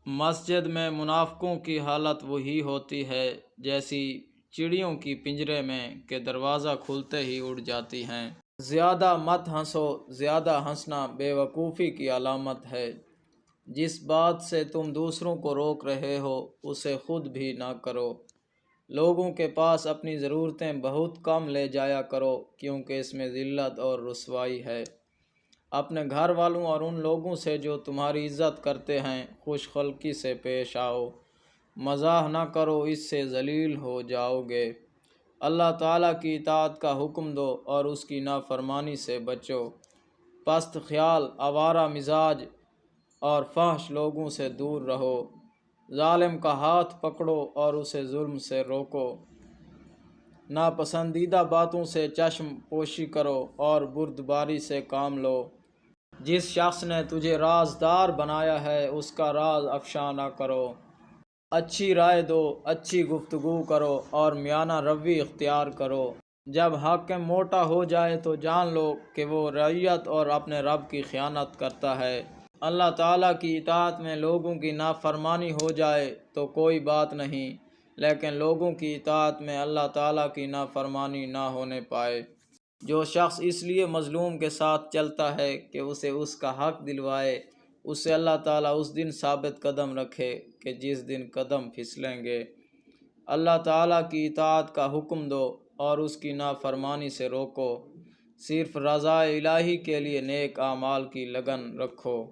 مسجد میں منافقوں کی حالت وہی ہوتی ہے جیسی چڑیوں کی پنجرے میں کہ دروازہ کھلتے ہی اڑ جاتی ہیں۔ زیادہ مت ہنسو، زیادہ ہنسنا بے وقوفی کی علامت ہے۔ جس بات سے تم دوسروں کو روک رہے ہو اسے خود بھی نہ کرو۔ لوگوں کے پاس اپنی ضرورتیں بہت کم لے جایا کرو کیونکہ اس میں ذلت اور رسوائی ہے۔ اپنے گھر والوں اور ان لوگوں سے جو تمہاری عزت کرتے ہیں خوش خلقی سے پیش آؤ۔ مزاح نہ کرو، اس سے ذلیل ہو جاؤ گے۔ اللہ تعالیٰ کی اطاعت کا حکم دو اور اس کی نافرمانی سے بچو۔ پست خیال، آوارہ مزاج اور فحش لوگوں سے دور رہو۔ ظالم کا ہاتھ پکڑو اور اسے ظلم سے روکو۔ ناپسندیدہ باتوں سے چشم پوشی کرو اور بردباری سے کام لو۔ جس شخص نے تجھے رازدار بنایا ہے اس کا راز افشا نہ کرو۔ اچھی رائے دو، اچھی گفتگو کرو اور میانہ روی اختیار کرو۔ جب حاکم موٹا ہو جائے تو جان لو کہ وہ رعیت اور اپنے رب کی خیانت کرتا ہے۔ اللہ تعالیٰ کی اطاعت میں لوگوں کی نافرمانی ہو جائے تو کوئی بات نہیں، لیکن لوگوں کی اطاعت میں اللہ تعالیٰ کی نافرمانی نہ ہونے پائے۔ جو شخص اس لیے مظلوم کے ساتھ چلتا ہے کہ اسے اس کا حق دلوائے، اسے اللہ تعالیٰ اس دن ثابت قدم رکھے کہ جس دن قدم پھسلیں گے۔ اللہ تعالیٰ کی اطاعت کا حکم دو اور اس کی نافرمانی سے روکو۔ صرف رضا الہی کے لیے نیک اعمال کی لگن رکھو۔